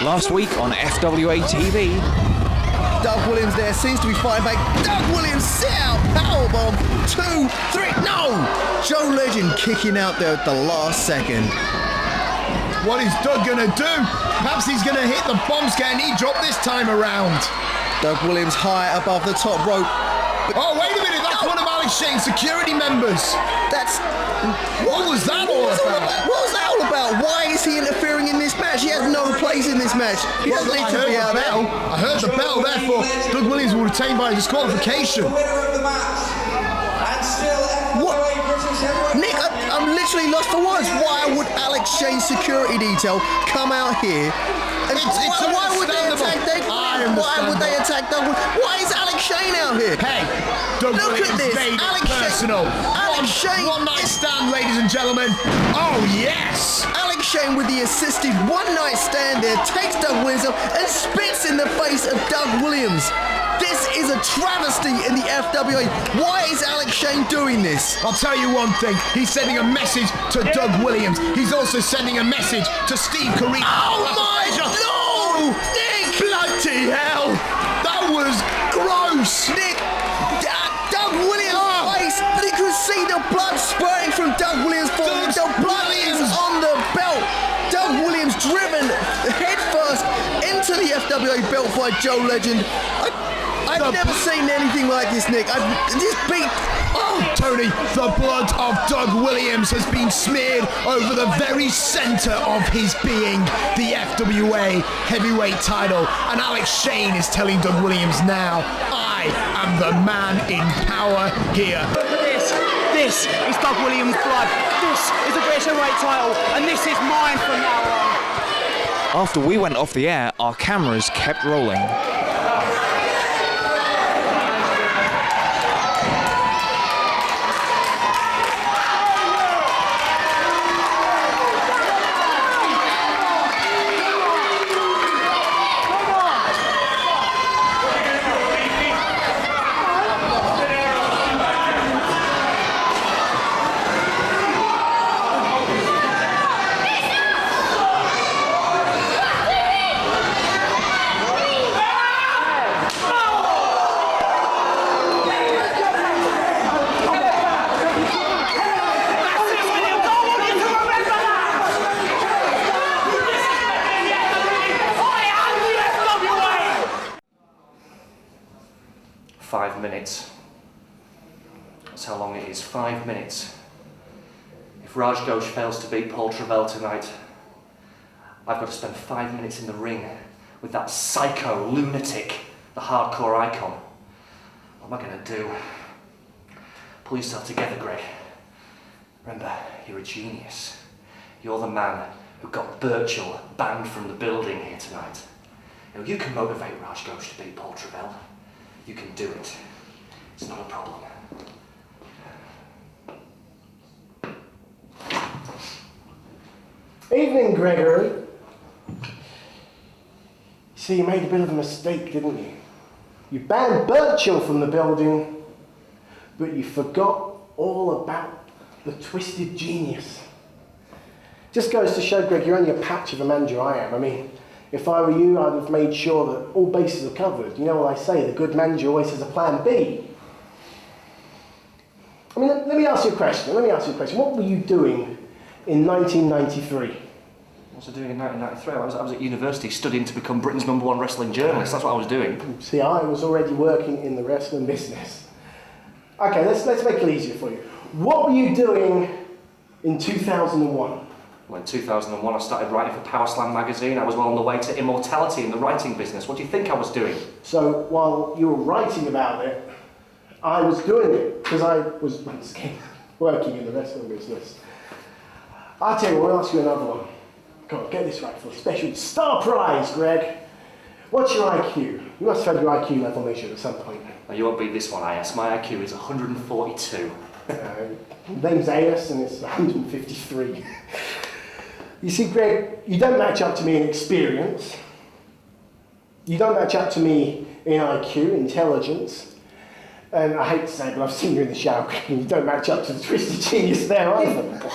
Last week on FWA TV. Doug Williams there seems to be fighting back. Doug Williams sit out, powerbomb, 2, 3, no! Joe Legend kicking out there at the last second. What is Doug gonna do? Perhaps he's gonna hit the bomb scare and he dropped this time around. Doug Williams high above the top rope. Oh, wait a minute, that's one of Alex Shane's security members. That's... What was that all about? What was that all about? Why is he interfering in this match? He has no place in this match. He doesn't need to be out there. I heard the bell, therefore Doug Williams will retain by disqualification. What? Nick, I'm literally lost for words. Why would Alex Shane's security detail come out here? And why would they attack Doug Williams? Why would they attack Doug Williams? Why is Alex Shane out here? Hey, Doug Look Williams at this. made Alex it personal. Alex Shane. One night stand, ladies and gentlemen. Oh, yes. Alex Shane with the assisted one-night stand there takes Doug Williams up and spits in the face of Doug Williams. This is a travesty in the FWA. Why is Alex Shane doing this? I'll tell you one thing. He's sending a message to Doug Williams. He's also sending a message to Steve Corino. Oh my no! Nick! Bloody hell! That was gross! Nick! Doug Williams' face! You could see the blood spurting from Doug Williams' foot. The blood is on the belt. Doug Williams driven headfirst into the FWA belt by Joe Legend. I've never seen anything like this, Nick. This beat... Oh! Tony, the blood of Doug Williams has been smeared over the very centre of his being, the FWA heavyweight title. And Alex Shane is telling Doug Williams now, I am the man in power here. This is Doug Williams' blood. This is the British heavyweight title, and this is mine from now on. After we went off the air, our cameras kept rolling. That's how long it is, 5 minutes. If Raj Ghosh fails to beat Paul Travell tonight, I've got to spend 5 minutes in the ring with that psycho lunatic, the hardcore icon. What am I going to do? Pull yourself together, Greg. Remember, you're a genius. You're the man who got Birchall banned from the building here tonight. You know, you can motivate Raj Ghosh to beat Paul Travell. You can do it. It's not a problem. Evening, Gregory. See, you made a bit of a mistake, didn't you? You banned Birchall from the building, but you forgot all about the twisted genius. Just goes to show, Greg, you're only a patch of a manager I am. I mean, if I were you, I'd have made sure that all bases are covered. You know what I say, the good manager always has a plan B. I mean, let me ask you a question. What were you doing in 1993? What was I doing in 1993? I was at university studying to become Britain's #1 wrestling journalist. That's what I was doing. See, I was already working in the wrestling business. Okay, let's make it easier for you. What were you doing in 2001? Well, in 2001, I started writing for Power Slam magazine. I was well on the way to immortality in the writing business. What do you think I was doing? So, while you were writing about it, I was doing it, because I was once again working in the wrestling business. I'll tell you what, I'll ask you another one. Come on, get this right for a special star prize, Greg. What's your IQ? You must have had your IQ level measured at some point. Now, you won't beat this one, IS. My IQ is 142. Name's AS and it's 153. You see, Greg, you don't match up to me in experience. You don't match up to me in IQ, intelligence. And I hate to say it, but I've seen you in the shower, and you don't match up to the twisted genius there either.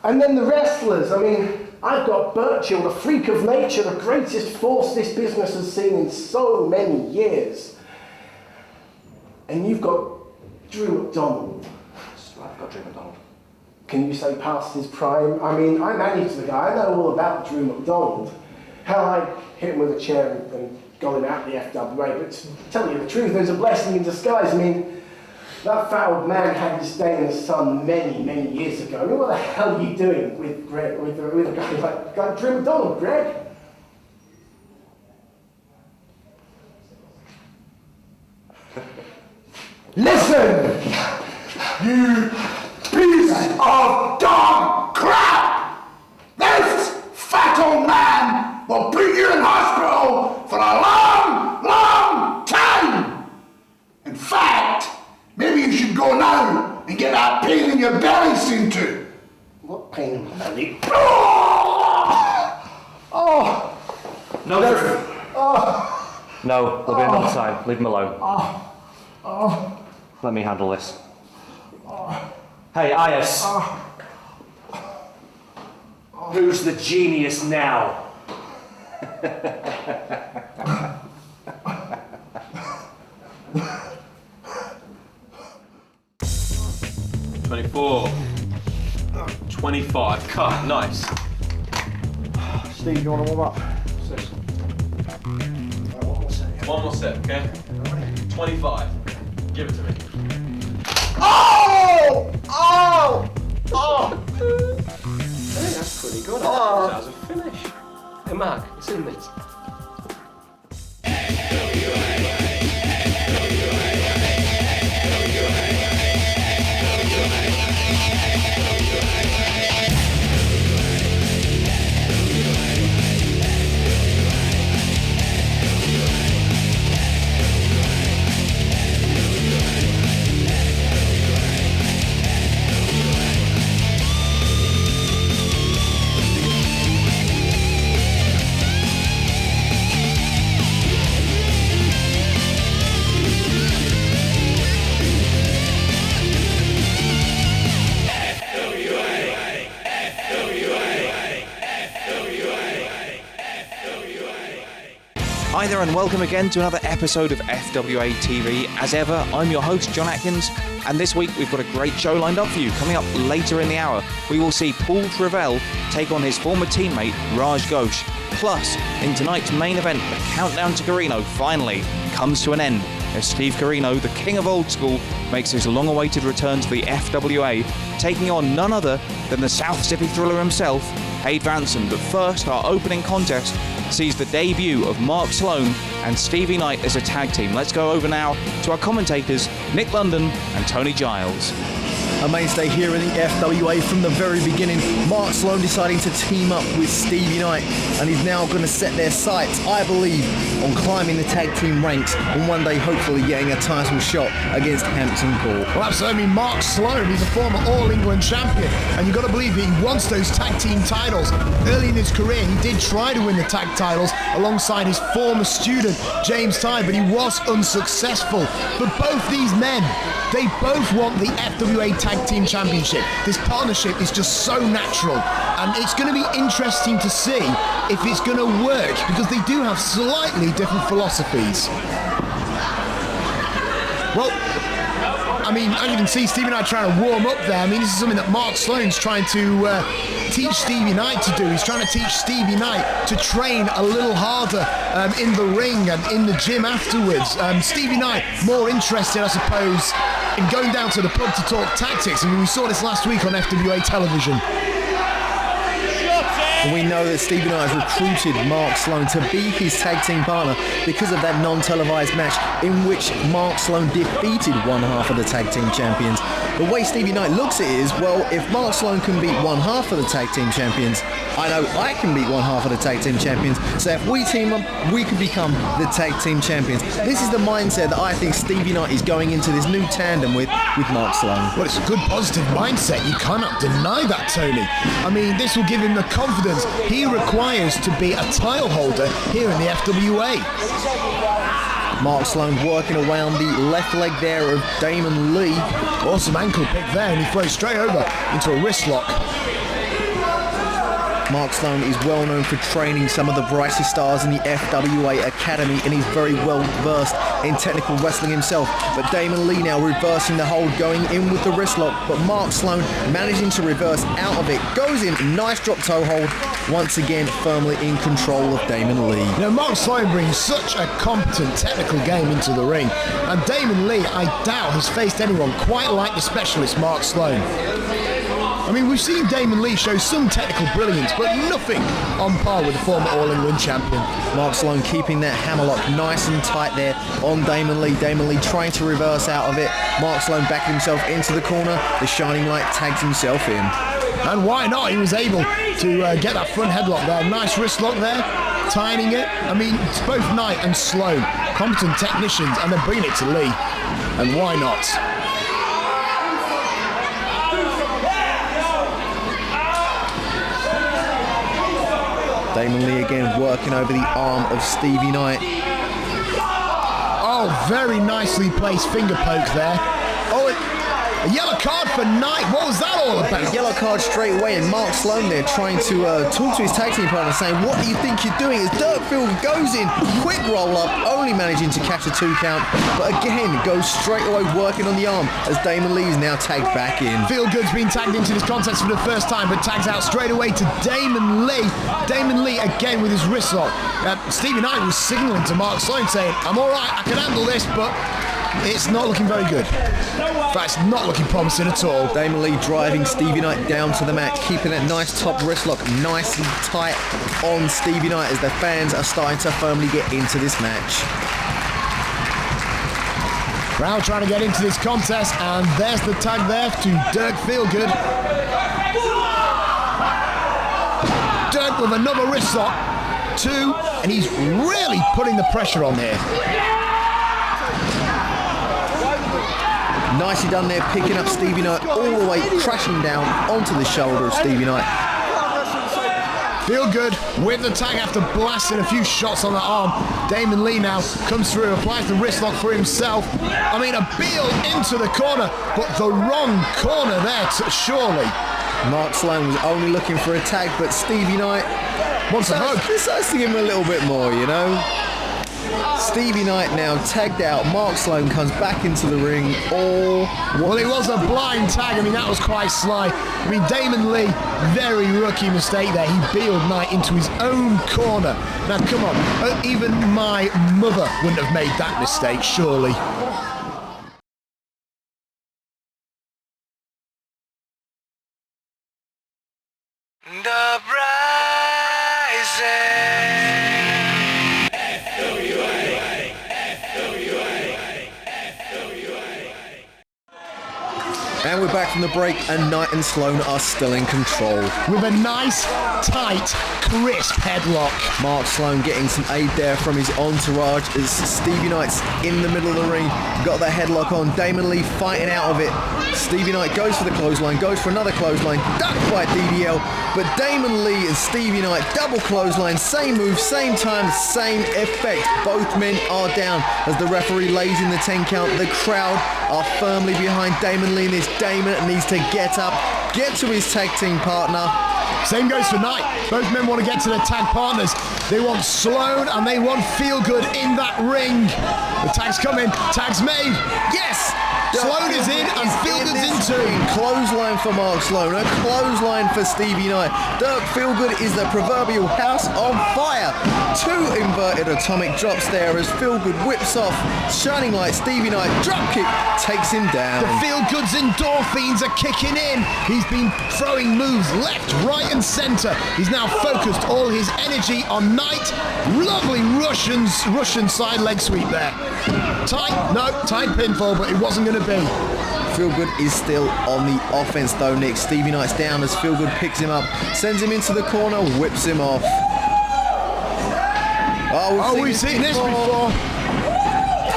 And then the wrestlers, I mean, I've got Burchill, the freak of nature, the greatest force this business has seen in so many years. And you've got Drew McDonald. I've got Drew McDonald. Can you say past his prime? I mean, I managed the guy. I know all about Drew McDonald. Hell, I hit him with a chair and got him out the FWA. But to tell you the truth, there's a blessing in disguise. I mean, that fat old man had his day in the sun many, many years ago. I mean, what the hell are you doing with Greg, with a guy like Drew McDonald, Greg? Listen, you piece of dog crap! This fat old man will put you in hospital for a long, long time! In fact, maybe you should go now and get that pain in your belly seen to. What pain in my belly? Oh! No, Drew. No, there'll be another time. Leave him alone. Let me handle this. Hey, Ias. Who's the genius now? 24. 25. Cut. Nice. Steve, you want to warm up? One more set, okay? 25. Give it to me. Oh! Oh! Oh! Hey, that's pretty good. That was a finish. Hey, Mark, it's in this. Hi there and welcome again to another episode of FWA TV. As ever, I'm your host, John Atkins, and this week we've got a great show lined up for you. Coming up later in the hour, we will see Paul Travell take on his former teammate, Raj Ghosh. Plus, in tonight's main event, the countdown to Corino finally comes to an end as Steve Corino, the king of old school, makes his long-awaited return to the FWA, taking on none other than the South City thriller himself, Hade Vansen. But first, our opening contest sees the debut of Mark Sloan and Stevie Knight as a tag team. Let's go over now to our commentators, Nick London and Tony Giles. A mainstay here in the FWA from the very beginning. Mark Sloan deciding to team up with Stevie Knight, and he's now going to set their sights, I believe, on climbing the tag team ranks and one day hopefully getting a title shot against Hampton Court. Well, absolutely. Mark Sloan, he's a former All England champion, and you've got to believe that he wants those tag team titles. Early in his career, he did try to win the tag titles alongside his former student, James Tye, but he was unsuccessful. But both these men, they both want the FWA Tag Team Championship. This partnership is just so natural, and it's going to be interesting to see if it's going to work, because they do have slightly different philosophies. Well, I mean, as you can see, Stevie Knight trying to warm up there. I mean, this is something that Mark Sloan's trying to teach Stevie Knight to do. He's trying to teach Stevie Knight to train a little harder in the ring and in the gym afterwards. Stevie Knight more interested, I suppose, in going down to the pub to talk tactics. I mean, we saw this last week on FWA television. And we know that Stevie Knight has recruited Mark Sloan to be his tag team partner because of that non-televised match in which Mark Sloan defeated one half of the tag team champions. The way Stevie Knight looks at it is, well, if Mark Sloan can beat one half of the tag team champions, I know I can beat one half of the tag team champions. So if we team up, we can become the tag team champions. This is the mindset that I think Stevie Knight is going into this new tandem with Mark Sloan. Well, it's a good positive mindset. You cannot deny that, Tony. I mean, this will give him the confidence he requires to be a title holder here in the FWA. Mark Sloan working around the left leg there of Damon Leigh. Awesome ankle pick there, and he throws straight over into a wrist lock. Mark Sloan is well known for training some of the brightest stars in the FWA Academy, and he's very well versed in technical wrestling himself. But Damon Leigh now reversing the hold, going in with the wrist lock, but Mark Sloan managing to reverse out of it, goes in, nice drop toe hold, once again firmly in control of Damon Leigh. Now, Mark Sloan brings such a competent technical game into the ring, and Damon Leigh, I doubt, has faced anyone quite like the specialist Mark Sloan. I mean, we've seen Damon Leigh show some technical brilliance, but nothing on par with the former All-England champion. Mark Sloan keeping that hammerlock nice and tight there on Damon Leigh. Damon Leigh trying to reverse out of it. Mark Sloan backing himself into the corner. The Shining Light tags himself in. And why not? He was able to get that front headlock there. Nice wrist lock there, tying it. I mean, it's both Knight and Sloan, competent technicians, and they're bringing it to Leigh. And why not? Damon Leigh again working over the arm of Stevie Knight. Oh, very nicely placed finger poke there. Oh, a yellow card for Knight. What was that all about? A yellow card straight away, and Mark Sloan there trying to talk to his tag team partner, saying, "What do you think you're doing?" As Dirk goes in, quick roll up, only managing to catch a 2 count, but again goes straight away working on the arm as Damon Leigh is now tagged back in. Feelgood's been tagged into this contest for the first time, but tags out straight away to Damon Leigh. Damon Leigh again with his wrist lock. Stevie Knight was signalling to Mark Sloan saying, "I'm all right, I can handle this," but it's not looking very good. In fact, it's not looking promising at all. Damon Leigh driving Stevie Knight down to the mat, keeping that nice top wrist lock nice and tight on Stevie Knight as the fans are starting to firmly get into this match. Crowd trying to get into this contest, and there's the tag there to Dirk Feelgood. Dirk with another wrist lock, 2, and he's really putting the pressure on here. Nicely done there, picking up Stevie Knight all the way, crashing down onto the shoulder of Stevie Knight. Feelgood with the tag after blasting a few shots on the arm. Damon Leigh now comes through, applies the wrist lock for himself. I mean, a Beal into the corner, but the wrong corner there, surely. Mark Sloan was only looking for a tag, but Stevie Knight wants a hug. Decides to give him a little bit more, you know. Stevie Knight now tagged out. Mark Sloan comes back into the ring. Well, it was a blind tag. I mean, that was quite sly. I mean, Damon Leigh, very rookie mistake there. He bealed Knight into his own corner. Now, come on. Even my mother wouldn't have made that mistake, surely. The And we're back from the break, and Knight and Sloan are still in control. With a nice, tight, crisp headlock. Mark Sloan getting some aid there from his entourage as Stevie Knight's in the middle of the ring. Got that headlock on. Damon Leigh fighting out of it. Stevie Knight goes for the clothesline, goes for another clothesline, ducked by DDL. But Damon Leigh and Stevie Knight double clothesline, same move, same time, same effect. Both men are down as the referee lays in the 10 count. The crowd are firmly behind Damon Leigh, and this Damon needs to get up, get to his tag team partner. Same goes for Knight. Both men want to get to their tag partners. They want Sloan and they want Feelgood in that ring. The tag's coming. Tag's made. Yes! Sloan is in and Feelgood's in too. Clothesline for Mark Sloan, a clothesline for Stevie Knight. Dirk Feelgood is the proverbial house on fire. 2 inverted atomic drops there as Feelgood whips off Shining Light. Stevie Knight dropkick takes him down. The Feelgood's endorphins are kicking in. He's been throwing moves left, right and centre. He's now focused all his energy on Knight. Lovely Russian side leg sweep there. Tight pinfall, but it wasn't going to be. Feelgood is still on the offense though, Nick. Stevie Knight's down as Feelgood picks him up, sends him into the corner, whips him off. We've seen this before.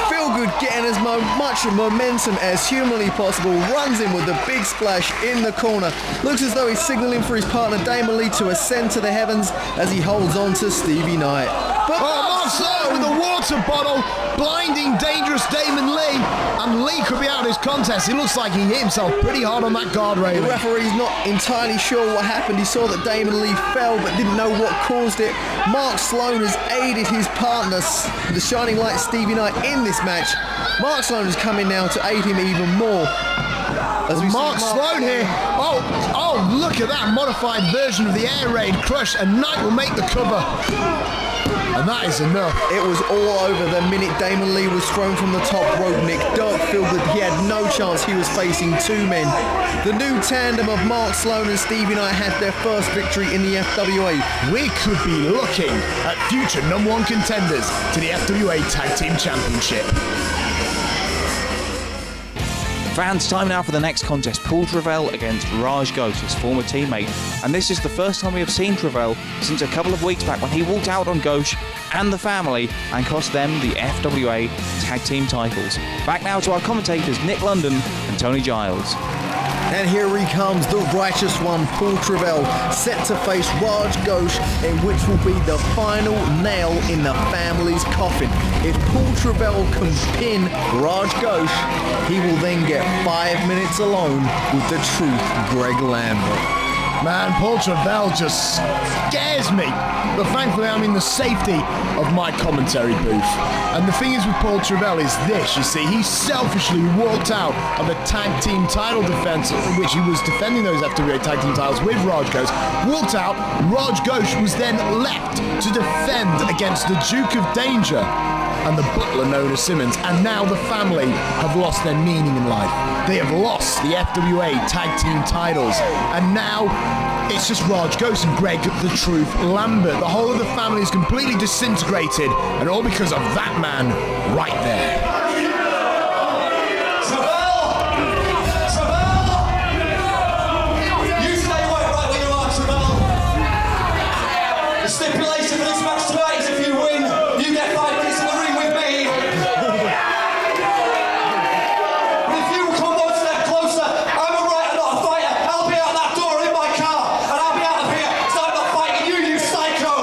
Feelgood getting as much momentum as humanly possible, runs in with a big splash in the corner. Looks as though he's signalling for his partner Damon Leigh to ascend to the heavens as he holds on to Stevie Knight. But Mark Sloan with a water bottle, blinding dangerous Damon Leigh, and Leigh could be out of this contest. It looks like he hit himself pretty hard on that guard railing. the referee's not entirely sure what happened. He saw that Damon Leigh fell but didn't know what caused it. Mark Sloan has aided his partner, the Shining Light Stevie Knight, in this match. Mark Sloan has come in now to aid him even more. As we Mark see Sloan here. Oh, look at that modified version of the air raid crush, and Knight will make the cover. And that is enough. It was all over the minute Damon Leigh was thrown from the top rope, Nick. Dirk Feelgood, he had no chance. He was facing two men. The new tandem of Mark Sloan and Stevie Knight had their first victory in the FWA. We could be looking at future #1 contenders to the FWA Tag Team Championship. Fans, time now for the next contest. Paul Travell against Raj Ghosh, his former teammate. And this is the first time we have seen Travell since a couple of weeks back when he walked out on Ghosh and the family and cost them the FWA Tag Team titles. Back now to our commentators, Nick London and Tony Giles. And here he comes, the righteous one, Paul Travell, set to face Raj Ghosh, in which will be the final nail in the family's coffin. If Paul Travell can pin Raj Ghosh, he will then get 5 minutes alone with the truth, Greg Lambert. Man, Paul Travell just scares me. But thankfully I'm in the safety of my commentary booth. And the thing is with Paul Travell is this, you see, he selfishly walked out of a tag team title defense in which he was defending those FWA tag team titles with Raj Ghosh. Walked out, Raj Ghosh was then left to defend against the Duke of Danger and the butler known as Simmons, and now the family have lost their meaning in life. They have lost the FWA tag team titles, and now it's just Raj Ghosh and Greg the Truth Lambert. The whole of the family is completely disintegrated, and all because of that man right there. You stay right where you are, Travell. The stipulation for this match tonight is if you win, you get 5 minutes in the ring with me. But if you come one step closer, I'm a writer, not a fighter. I'll be out that door in my car, and I'll be out of here, so I'm not fighting you, you psycho.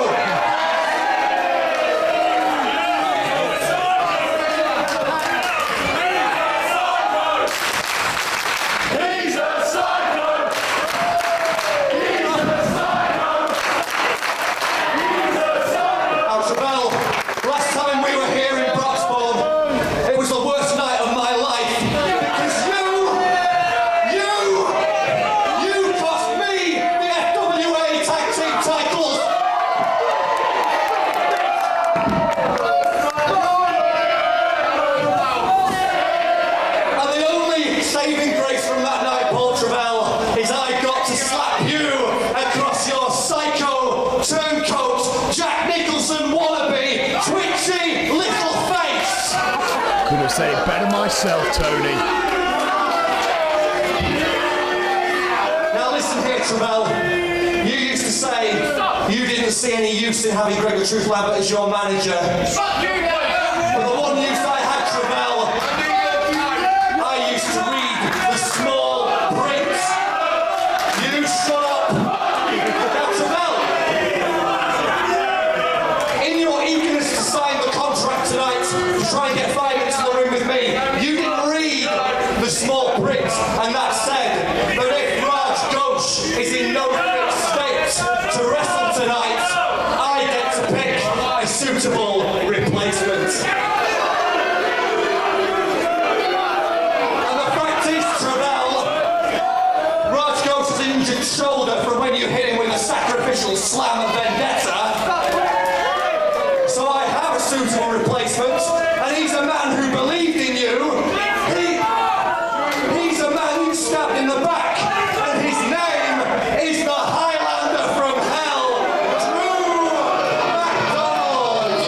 He's a psycho. Now, Travell, last time we were here in Broxbourne, it was the worst night of my life. Because you cost me the FWA Tag Team titles. And the only saving grace from that night, Paul Travell, is I got to slap you across your psycho, turncoat, Jack Nicholson wannabe, twitchy little face. Could have said it better myself, Tony. Now listen here, Travell. You used to say you didn't see any use in having Greg the Truth Lambert as your manager. But the one use I had, Travell, I used to read the small print. You shut up. Now, Travell, in your eagerness to sign the contract tonight to try and get 5 minutes in the ring with me, you didn't read the small print, and that said that if Raj Ghosh is in no fit state to wrestle tonight, I get to pick a suitable replacement. And the fact is, Travell, Raj Ghost's injured shoulder from when you hit him with a sacrificial slam of vendetta. So I have a suitable replacement, and he's a man who believed in you. He's a man you stabbed in the back, and his name is the Highlander from Hell, Drew McDonald.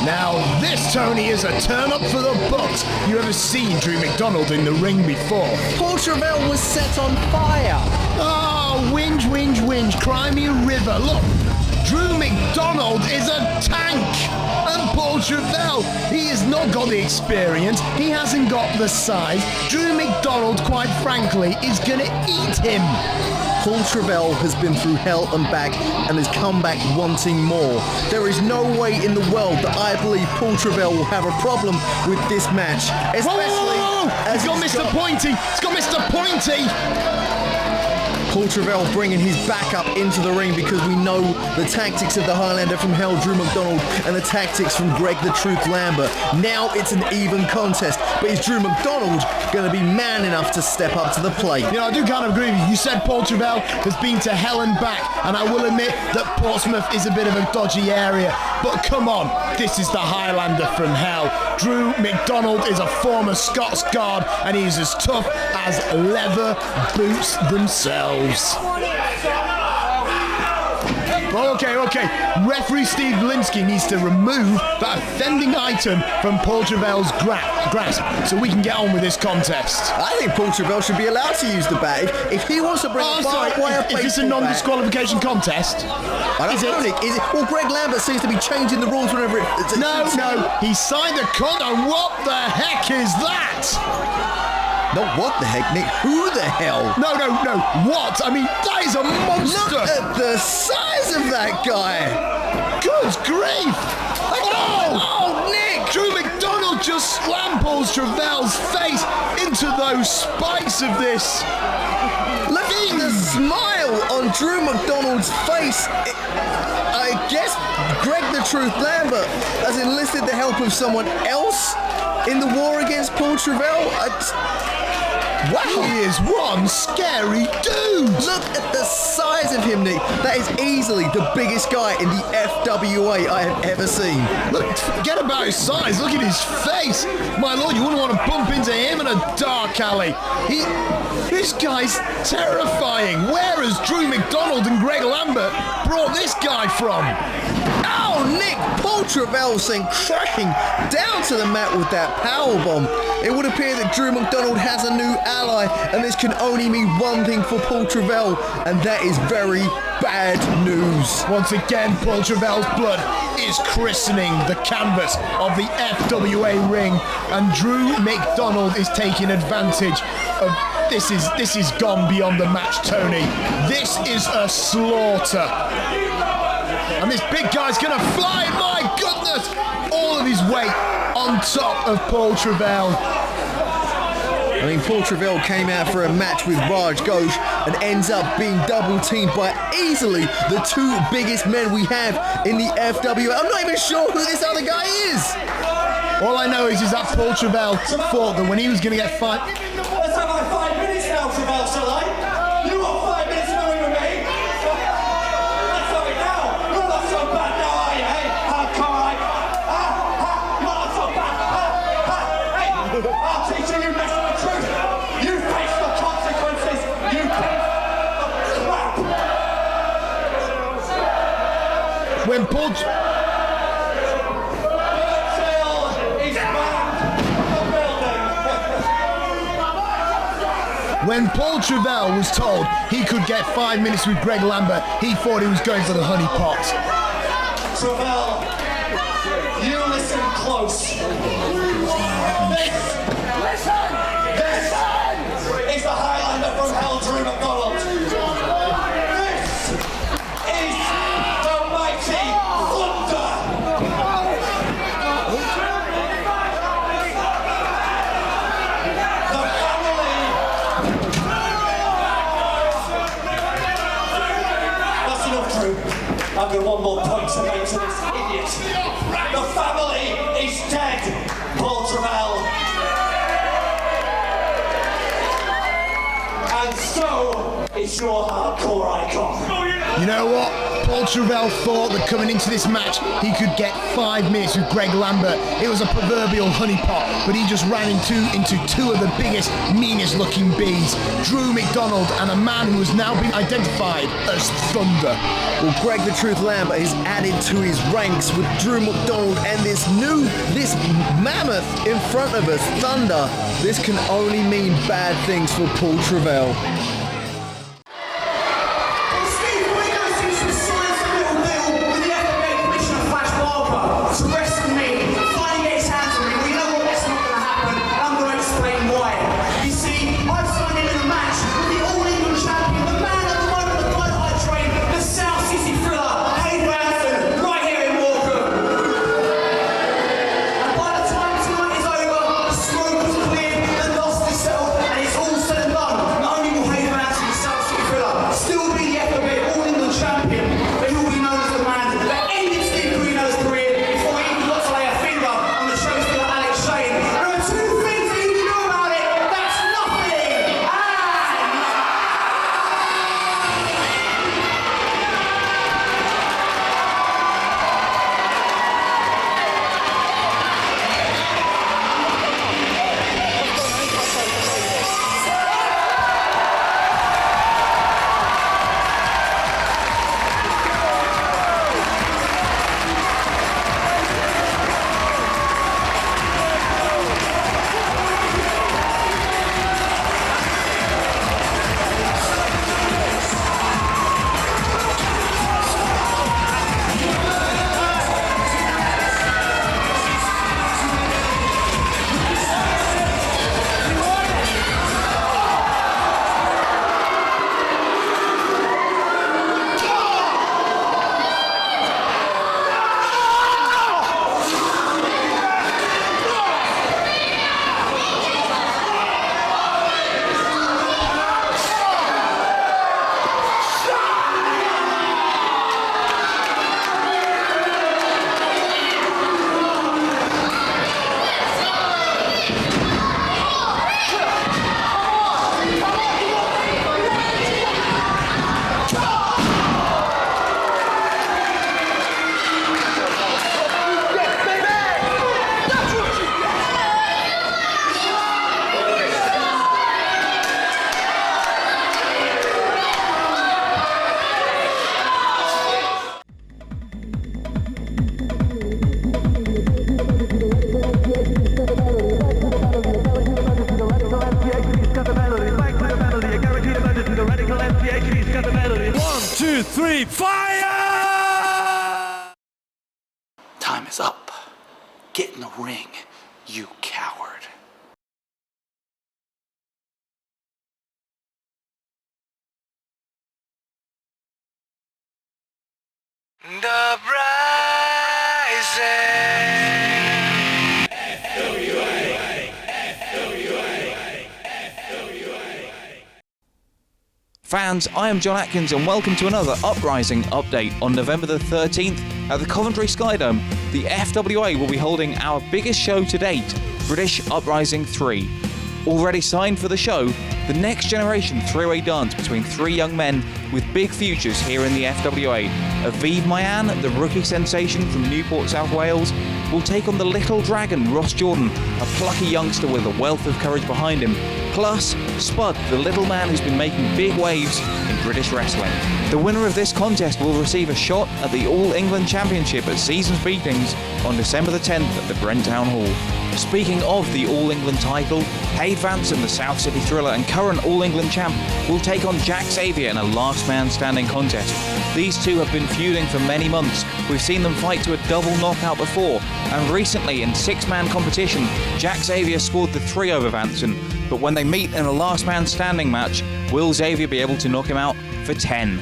Now this, Tony, is a turn up for the books. You ever seen Drew McDonald in the ring before? Paul Travell was set on fire. Oh, whinge, whinge, whinge, cry me a river. Look, Drew McDonald is a tank. And Paul Travell, he has not got the experience. He hasn't got the size. Drew McDonald, quite frankly, is going to eat him. Paul Travell has been through hell and back and has come back wanting more. There is no way in the world that I believe Paul Travell will have a problem with this match. Especially as he's got Mr. Pointy. He's got Mr. Pointy. Paul Travell bringing his backup into the ring because we know the tactics of the Highlander from Hell, Drew McDonald, and the tactics from Greg the Truth Lambert. Now it's an even contest, but is Drew McDonald going to be man enough to step up to the plate? You know, I do kind of agree with you. You said Paul Travell has been to hell and back, and I will admit that Portsmouth is a bit of a dodgy area, but come on, this is the Highlander from Hell. Drew McDonald is a former Scots Guard, and he's as tough as leather boots themselves. Okay. Referee Steve Linsky needs to remove that offending item from Paul Travell's grasp so we can get on with this contest. I think Paul Travell should be allowed to use the bat. If he wants to bring a barbed wire is this a non-disqualification contest? I don't know, Nick. Is it? Well, Greg Lambert seems to be changing the rules whenever it... No, he signed a contract. What the heck is that? Not what the heck, Nick. Who the hell? No. What? I mean, that is a monster. Look at the size of that guy. Good grief. Oh, Nick. Drew McDonald just slammed Paul Travell's face into those spikes of this. Look at the smile on Drew McDonald's face. I guess Greg the Truth Lambert has enlisted the help of someone else in the war against Paul Travell. Wow! He is one scary dude! Look at the size of him, Nick. That is easily the biggest guy in the FWA I have ever seen. Look, forget about his size. Look at his face. My lord, you wouldn't want to bump into him in a dark alley. This guy's terrifying. Where has Drew McDonald and Greg Lambert brought this guy from? Oh, Nick! Paul Travell sent crashing down to the mat with that powerbomb. It would appear that Drew McDonald has a new ally, and this can only mean one thing for Paul Travell, and that is very bad news. Once again, Paul Travell's blood is christening the canvas of the FWA ring, and Drew McDonald is taking advantage of this is gone beyond the match, Tony. This is a slaughter. And this big guy's gonna fly, my goodness! All of his weight on top of Paul Travell. I mean, Paul Travell came out for a match with Raj Ghosh and ends up being double teamed by easily the two biggest men we have in the FWA. I'm not even sure who this other guy is. All I know is that Paul Travell thought that when he was gonna get fight. Let's have our 5 minutes now, Travell, shall I? You want 5 minutes in the ring with me? Let's have it now. You're not so bad now, are you, hey? Hardcore, like. You're not so bad. Hey, I'll teach you mess with the truth. You face the consequences. You face the crap. When Paul... When Paul Travell was told he could get 5 minutes with Greg Lambert, he thought he was going for the honey pot. Travell, you listen close. This is the Highlander from Hell, Drew McDonald. This is the mighty Thunder. I've got one more point to make to this idiot. The family is dead, Paul Travell. And so is your hardcore icon. You know what? Paul Travell thought that coming into this match, he could get 5 minutes with Greg Lambert. It was a proverbial honeypot, but he just ran into two of the biggest, meanest looking bees, Drew McDonald and a man who has now been identified as Thunder. Well, Greg the Truth Lambert is added to his ranks with Drew McDonald and this mammoth in front of us, Thunder. This can only mean bad things for Paul Travell. Steve, we're going to see some signs of little 2, 3, fire! Time is up. Get in the ring, you coward. The Rising. Fans, I am John Atkins and welcome to another Uprising update. On November the 13th at the Coventry Skydome, the FWA will be holding our biggest show to date, British Uprising 3. Already signed for the show, the next generation three-way dance between three young men with big futures here in the FWA. Aviv Mayan, the rookie sensation from Newport, South Wales, will take on the little dragon Ross Jordan, a plucky youngster with a wealth of courage behind him, plus Spud, the little man who's been making big waves in British wrestling. The winner of this contest will receive a shot at the All England Championship at Seasons Beatings on December the 10th at the Brent Town Hall. Speaking of the All England title, Hade, Vansen, the South City Thriller and current All England champ, will take on Jack Xavier in a last man standing contest. These two have been feuding for many months. We've seen them fight to a double knockout before, and recently in six-man competition, Jack Xavier scored the 3 over Vansen, but when they meet in a last man standing match, will Xavier be able to knock him out for 10?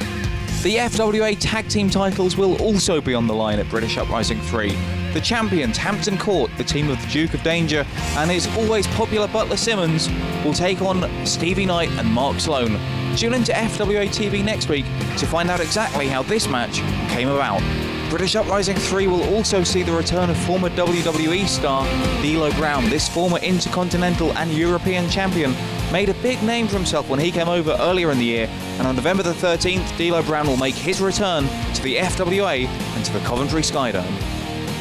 The FWA tag team titles will also be on the line at British Uprising 3. The champions, Hampton Court, the team of the Duke of Danger, and his always popular Butler Simmons, will take on Stevie Knight and Mark Sloan. Tune into FWA TV next week to find out exactly how this match came about. British Uprising 3 will also see the return of former WWE star D'Lo Brown. This former Intercontinental and European champion made a big name for himself when he came over earlier in the year, and on November the 13th, D'Lo Brown will make his return to the FWA and to the Coventry Skydome.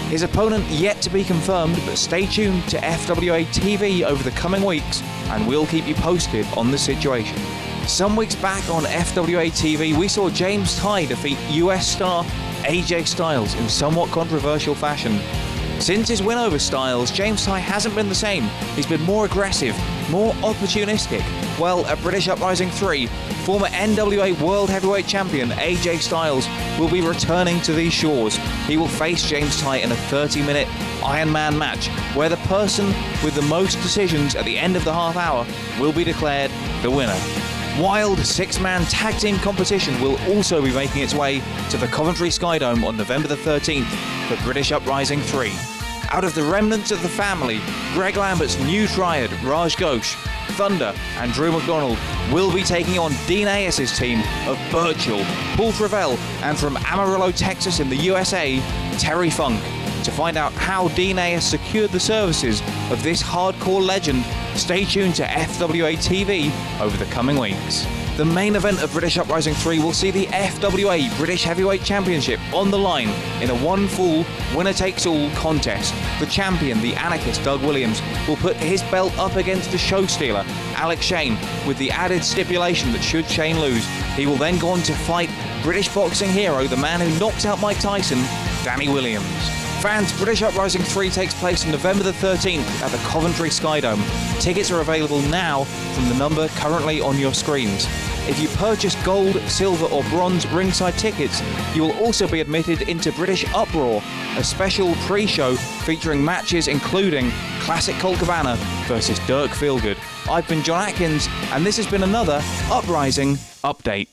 His opponent yet to be confirmed, but stay tuned to FWA TV over the coming weeks and we'll keep you posted on the situation. Some weeks back on FWA TV, we saw James Ty defeat US star AJ Styles in somewhat controversial fashion. Since his win over Styles, James Ty hasn't been the same. He's been more aggressive, more opportunistic. Well, at British Uprising 3, former NWA World Heavyweight Champion AJ Styles will be returning to these shores. He will face James Ty in a 30-minute Iron Man match, where the person with the most decisions at the end of the half hour will be declared the winner. Wild six-man tag team competition will also be making its way to the Coventry Skydome on November the 13th for British Uprising 3. Out of the remnants of the family, Greg Lambert's new triad, Raj Ghosh, Thunder and Drew McDonald will be taking on Dean Ayers' team of Birchall, Paul Travell and from Amarillo, Texas in the USA, Terry Funk. To find out how Dean Ayers secured the services of this hardcore legend, stay tuned to FWA TV over the coming weeks. The main event of British Uprising 3 will see the FWA British Heavyweight Championship on the line in a one-fall, winner-takes-all contest. The champion, the anarchist Doug Williams, will put his belt up against the show stealer, Alex Shane, with the added stipulation that should Shane lose, he will then go on to fight British boxing hero, the man who knocked out Mike Tyson, Danny Williams. Fans, British Uprising 3 takes place on November the 13th at the Coventry Skydome. Tickets are available now from the number currently on your screens. If you purchase gold, silver or bronze ringside tickets, you will also be admitted into British Uproar, a special pre-show featuring matches including Classic Colt Cabana versus Dirk Feelgood. I've been John Atkins, and this has been another Uprising Update.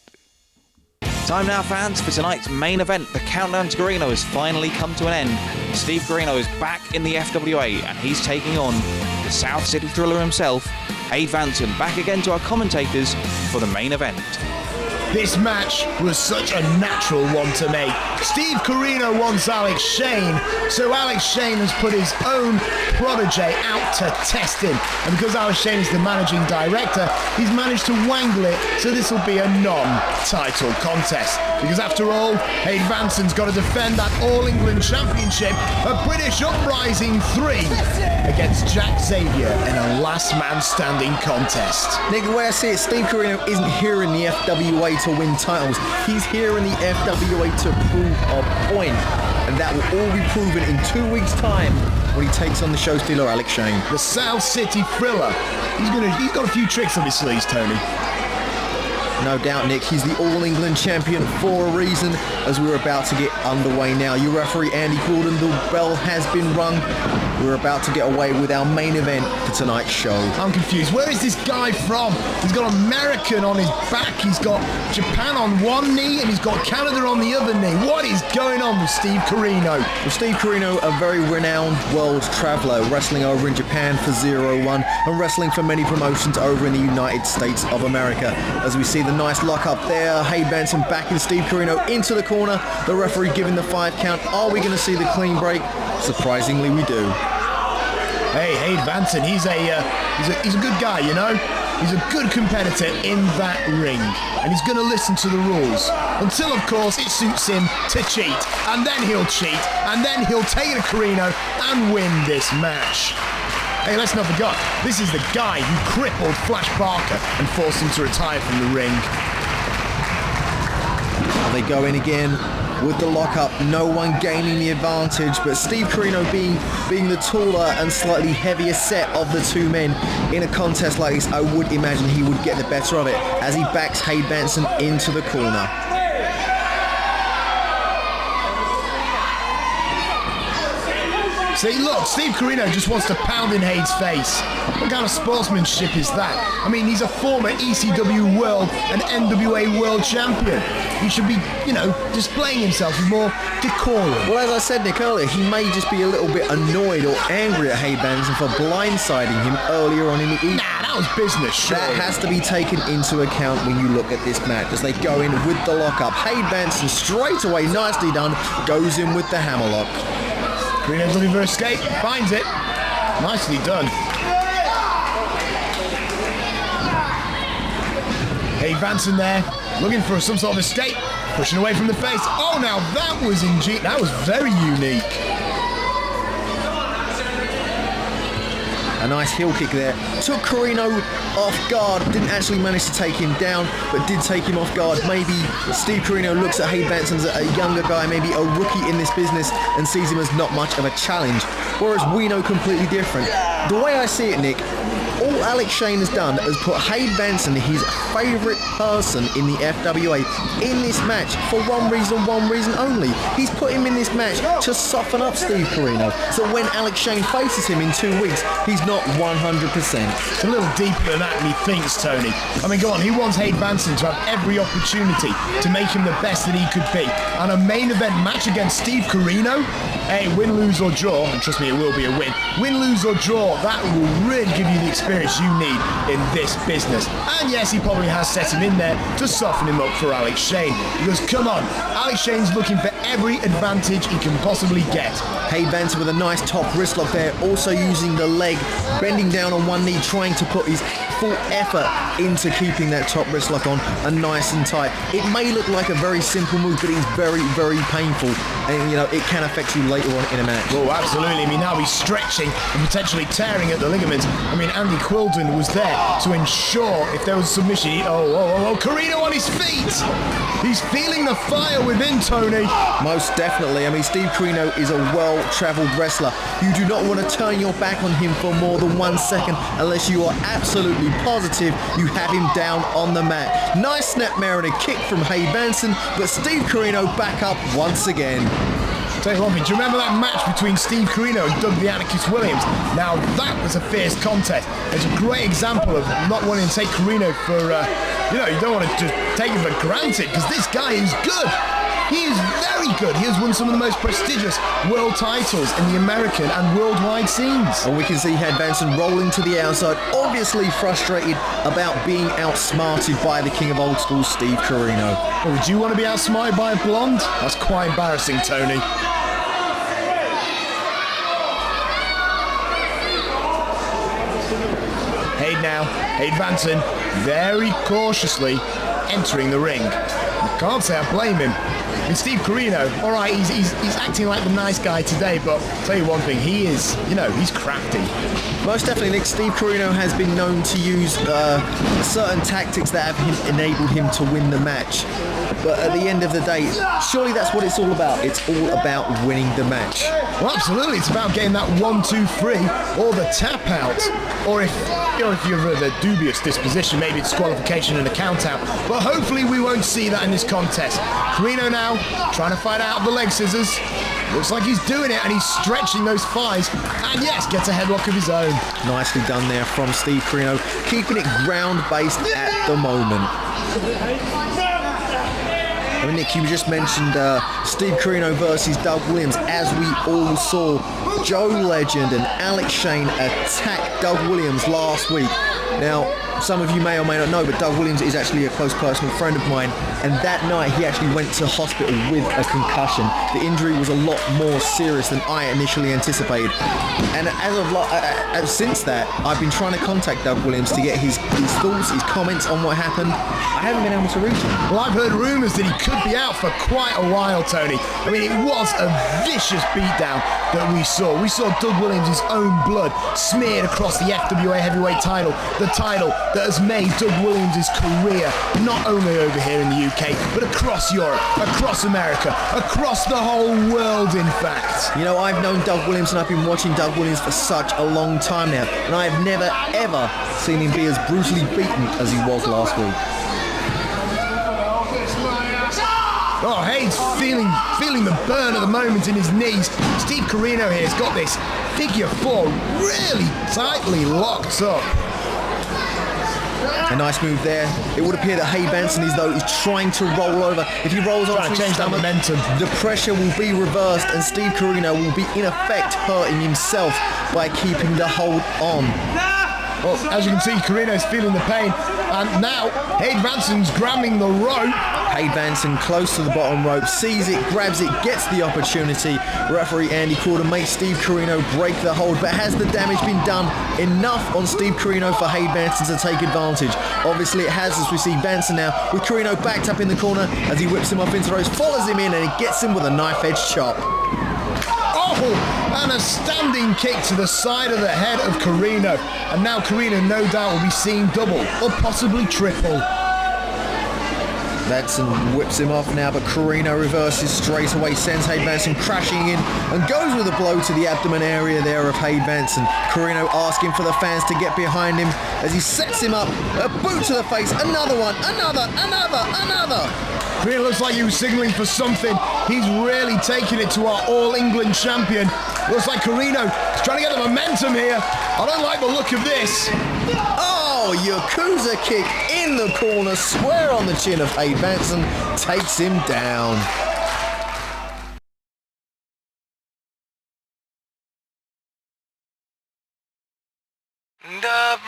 Time now, fans, for tonight's main event. The countdown to Corino has finally come to an end. Steve Corino is back in the FWA and he's taking on the South City Thriller himself, Hade Vansen, back again to our commentators for the main event. This match was such a natural one to make. Steve Corino wants Alex Shane, so Alex Shane has put his own protege out to test him. And because Alex Shane is the managing director, he's managed to wangle it so this will be a non-title contest. Because after all, Hade Vansen's got to defend that All England Championship at British Uprising 3 against Jack Xavier in a last man standing contest. Nick, the way I see it, Steve Corino isn't here in the FWA to win titles. He's here in the FWA to prove a point. And that will all be proven in 2 weeks' time when he takes on the show stealer Alex Shane. The South City Thriller. He's got a few tricks up his sleeves, Tony. No doubt, Nick, he's the All England champion for a reason, as we're about to get underway now. Your referee, Andy Gordon, the bell has been rung. We're about to get away with our main event for tonight's show. I'm confused. Where is this guy from? He's got American on his back, he's got Japan on one knee, and he's got Canada on the other knee. What is going on with Steve Corino? Well, Steve Corino, a very renowned world traveller, wrestling over in Japan for 0-1 and wrestling for many promotions over in the United States of America. As we see the nice lock up there, Hade Vansen backing Steve Corino into the corner. The referee giving the 5 count. Are we going to see the clean break? Surprisingly, we do. Hey, Hade Vansen, he's a good guy, you know? He's a good competitor in that ring, and he's going to listen to the rules. Until, of course, it suits him to cheat, and then he'll cheat, and then he'll take it to Corino and win this match. Hey, let's not forget, this is the guy who crippled Flash Barker and forced him to retire from the ring. They go in again with the lockup, no one gaining the advantage, but Steve Corino being the taller and slightly heavier set of the two men in a contest like this, I would imagine he would get the better of it as he backs Hade Vansen into the corner. See, look, Steve Corino just wants to pound in Hade's face. What kind of sportsmanship is that? I mean, he's a former ECW World and NWA World Champion. He should be, you know, displaying himself with more decorum. Well, as I said, Nick, earlier, he may just be a little bit annoyed or angry at Hade Vansen for blindsiding him earlier on in the evening. Nah, that was business, sure. That has to be taken into account when you look at this match as they go in with the lockup. Hade Vansen straight away, nicely done, goes in with the hammerlock. Corino's looking for escape, finds it. Nicely done. Hade Vansen there, looking for some sort of escape, pushing away from the face. Oh, now that was ingenious. That was very unique. A nice heel kick there. Took Corino off guard. Didn't actually manage to take him down, but did take him off guard. Maybe Steve Corino looks at Hade Vansen as a younger guy, maybe a rookie in this business, and sees him as not much of a challenge. Whereas we know completely different. The way I see it, Nick, all Alex Shane has done is put Hade Vansen, his favourite person in the FWA, in this match for one reason only. He's put him in this match to soften up Steve Corino, so when Alex Shane faces him in 2 weeks, he's not 100%. It's a little deeper than that, methinks, Tony. I mean, go on, he wants Hade Vansen to have every opportunity to make him the best that he could be. And a main event match against Steve Corino? Hey, win, lose or draw, and trust me, it will be a win, lose or draw, that will really give you the experience you need in this business. And yes, he probably has set him in there to soften him up for Alex Shane. Because come on, Alex Shane's looking for every advantage he can possibly get. Hade Vansen with a nice top wrist lock there, also using the leg, bending down on one knee, trying to put his full effort into keeping that top wrist lock on and nice and tight. It may look like a very simple move, but it's very, very painful. And, you know, it can affect you later on in a match. Oh, absolutely. I mean, now he's stretching and potentially tearing at the ligaments. I mean, Andy Quilden was there to ensure if there was a submission. Corino on his feet. He's feeling the fire within, Tony. Most definitely. I mean, Steve Corino is a well-travelled wrestler. You do not want to turn your back on him for more than 1 second unless you are absolutely positive you have him down on the mat. Nice snapmare and a kick from Hade Vansen, but Steve Corino back up once again. Tell you one thing, do you remember that match between Steve Corino and Doug the Anarchist Williams? Now that was a fierce contest. It's a great example of not wanting to take Corino for, you don't want to just take him for granted, because this guy is good. He is very good. He has won some of the most prestigious world titles in the American and worldwide scenes. And we can see Hade Vansen rolling to the outside, obviously frustrated about being outsmarted by the king of old school, Steve Corino. Well, would you want to be outsmarted by a blonde? That's quite embarrassing, Tony. Hade Vansen very cautiously entering the ring. I can't say I blame him. And Steve Corino, all right, he's acting like the nice guy today, but I'll tell you one thing, he's crafty. Most definitely, Nick. Steve Corino has been known to use certain tactics that have enabled him to win the match. but at the end of the day, surely that's what it's all about. It's all about winning the match. Well, absolutely. It's about getting that 1-2-3 or the tap out. Or if you're of a dubious disposition, maybe it's disqualification and a count out. But hopefully we won't see that in this contest. Corino now trying to fight out the leg scissors. Looks like he's doing it and he's stretching those thighs. And yes, gets a headlock of his own. Nicely done there from Steve Corino, keeping it ground-based at the moment. I mean, Nick, you just mentioned Steve Corino versus Doug Williams. As we all saw, Joe Legend and Alex Shane attack Doug Williams last week. Now, some of you may or may not know, but Doug Williams is actually a close personal friend of mine, and that night he actually went to hospital with a concussion. The injury was a lot more serious than I initially anticipated, and since that, I've been trying to contact Doug Williams to get his thoughts, his comments on what happened. I haven't been able to reach him. Well, I've heard rumours that he could be out for quite a while, Tony. I mean, it was a vicious beatdown that we saw. We saw Doug Williams' own blood smeared across the FWA heavyweight title, the title that has made Doug Williams' career not only over here in the UK, but across Europe, across America, across the whole world, in fact. You know, I've known Doug Williams and I've been watching Doug Williams for such a long time now, and I have never, ever seen him be as brutally beaten as he was last week. Oh, Hade's feeling the burn at the moment in his knees. Steve Corino here has got this figure four really tightly locked up. A nice move there. It would appear that Hade Vansen is trying to roll over. If he rolls onto his stomach, the pressure will be reversed and Steve Corino will be in effect hurting himself by keeping the hold on. Well, as you can see, Corino's feeling the pain, and now Hade Vansen's grabbing the rope. Hade Vansen close to the bottom rope, sees it, grabs it, gets the opportunity. Referee Andy Corder makes Steve Corino break the hold, but has the damage been done enough on Steve Corino for Hade Vansen to take advantage? Obviously it has, as we see Vansen now with Corino backed up in the corner as he whips him off into ropes, follows him in, and he gets him with a knife-edge chop. And a standing kick to the side of the head of Corino. And now Corino no doubt will be seeing double or possibly triple. Vansen whips him off now, but Corino reverses straight away, sends Hade Vansen crashing in and goes with a blow to the abdomen area there of Hade Vansen. Corino asking for the fans to get behind him as he sets him up, a boot to the face, another one, another. Corino looks like he was signalling for something. He's really taking it to our All England champion. Looks like Corino is trying to get the momentum here. I don't like the look of this. Oh, Yakuza kick in the corner, square on the chin of Hade Vansen, takes him down. The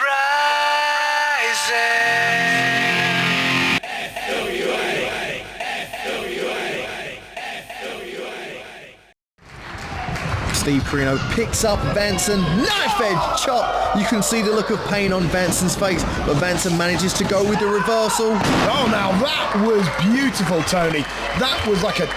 Steve Corino picks up Vansen, knife-edge chop. You can see the look of pain on Vansen's face, but Vansen manages to go with the reversal. Oh, now that was beautiful, Tony. That was like a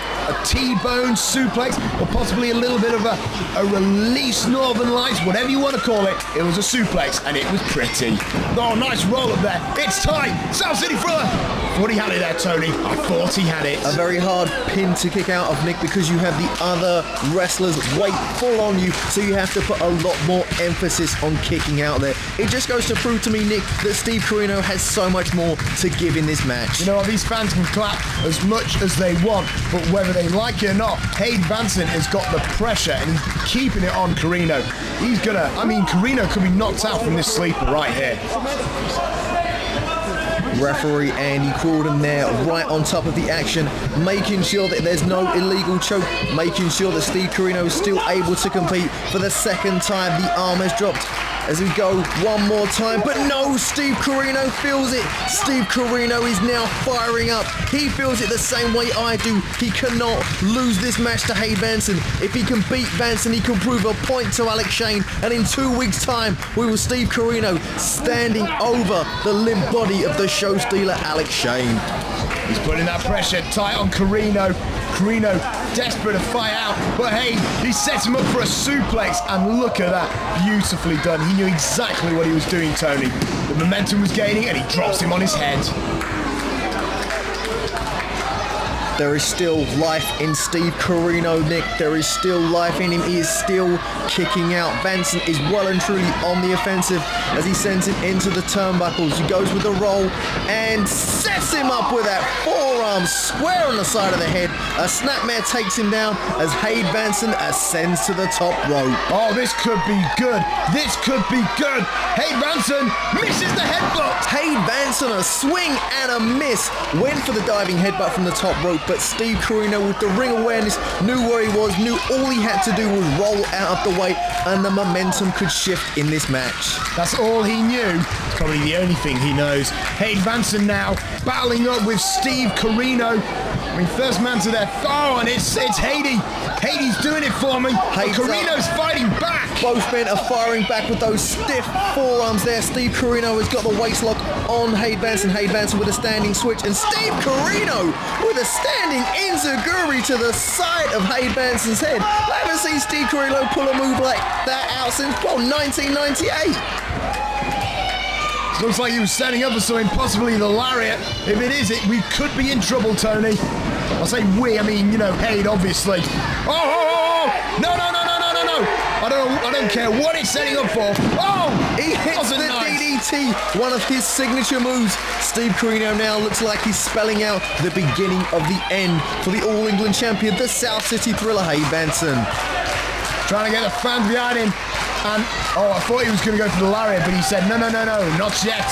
T-bone suplex, or possibly a little bit of a release Northern Lights, whatever you want to call it. It was a suplex, and it was pretty. Oh, nice roll up there. It's tight. South City Thriller. I thought he had it there, Tony. I thought he had it. A very hard pin to kick out of, Nick, because you have the other wrestlers' weight full on you, so you have to put a lot more emphasis on kicking out there. It just goes to prove to me, Nick, that Steve Corino has so much more to give in this match. You know what, these fans can clap as much as they want, but whether they like it or not, Hade Vansen has got the pressure and he's keeping it on Corino. Corino could be knocked out from this sleeper right here. Referee Andy Crawdon there, right on top of the action, making sure that there's no illegal choke, making sure that Steve Corino is still able to compete for the second time. The arm has dropped as we go one more time, but no, Steve Corino feels it. Steve Corino is now firing up. He feels it the same way I do. He cannot lose this match to Hade Vansen. If he can beat Vansen, he can prove a point to Alex Shane, and in 2 weeks' time, we will Steve Corino standing over the limp body of the show stealer Alex Shane. He's putting that pressure tight on Corino. Corino desperate to fight out, but hey, he sets him up for a suplex, and look at that, beautifully done. He knew exactly what he was doing, Tony. The momentum was gaining, and he drops him on his head. There is still life in Steve Corino, Nick. There is still life in him. He is still kicking out. Vansen is well and truly on the offensive as he sends him into the turnbuckles. He goes with a roll and sets him up with that forearm square on the side of the head. A snapmare takes him down as Hade Vansen ascends to the top rope. Oh, this could be good. This could be good. Hade Vansen misses the headbutt. Hade Vansen, a swing and a miss. Went for the diving headbutt from the top rope, but Steve Corino, with the ring awareness, knew where he was, knew all he had to do was roll out of the way, and the momentum could shift in this match. That's all he knew. It's probably the only thing he knows. Hade Vansen now battling up with Steve Corino. I mean, first man to their... Oh, and it's Hade. Hade's doing it for me. Corino's fighting back. Both men are firing back with those stiff forearms there. Steve Corino has got the waist lock on Hade Vansen. Hade Vansen with a standing switch, and Steve Corino with a standing enziguri to the side of Hade Vansen's head. I haven't seen Steve Corino pull a move like that out since, 1998. Looks like he was standing up for something, possibly the lariat. If it is it, we could be in trouble, Tony. I say we, I mean, you know, Hade, obviously. Oh! No! I don't care what it's setting up for. Oh! He hits the DDT, one of his signature moves. Steve Corino now looks like he's spelling out the beginning of the end for the All England champion, the South City Thriller, Hade Vansen. Trying to get the fans behind him. And, I thought he was going to go for the lariat, but he said, no, not yet.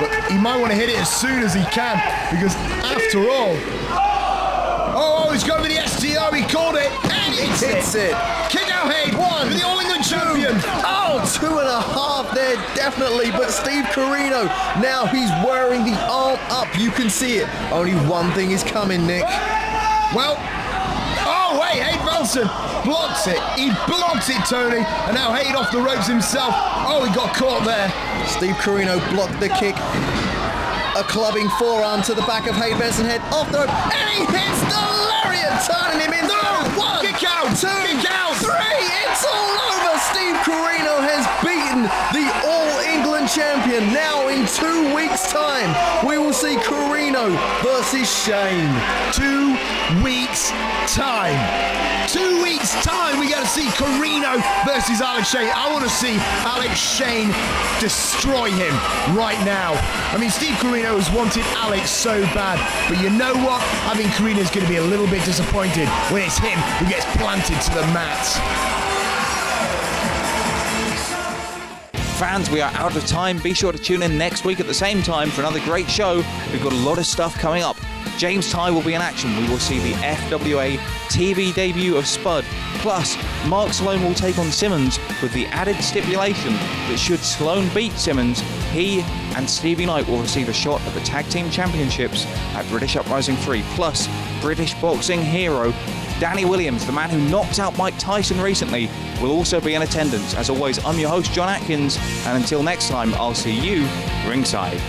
But he might want to hit it as soon as he can, because after all... Oh, he's going for the STR, he called it, and he hits it. Kick out Hade, one, for the All England champion. Oh, 2.5 there, definitely, but Steve Corino, now he's wearing the arm up, you can see it. Only one thing is coming, Nick. Well, Hade Vansen blocks it. He blocks it, Tony. And now Hade off the ropes himself. Oh, he got caught there. Steve Corino blocked the kick. A clubbing forearm to the back of Hade Vansen's head, off the rope, and he hits the lariat, turning him into one, kick out, 2, kick out, 3. It's all over. Steve Corino has beaten the All England champion. Now in 2 weeks' time, we will see Corino versus Shane. 2 weeks' time. 2 weeks' time, we got to see Corino versus Alex Shane. I want to see Alex Shane destroy him right now. I mean, Steve Corino has wanted Alex so bad, but you know what? I think Corino's going to be a little bit disappointed when it's him who gets planted to the mat. Fans, we are out of time. Be sure to tune in next week at the same time for another great show. We've got a lot of stuff coming up. James Tye will be in action. We will see the FWA TV debut of Spud. Plus, Mark Sloan will take on Simmons with the added stipulation that should Sloan beat Simmons, he and Stevie Knight will receive a shot at the Tag Team Championships at British Uprising 3. Plus, British boxing hero Danny Williams, the man who knocked out Mike Tyson recently, will also be in attendance. As always, I'm your host, John Atkins, and until next time, I'll see you ringside.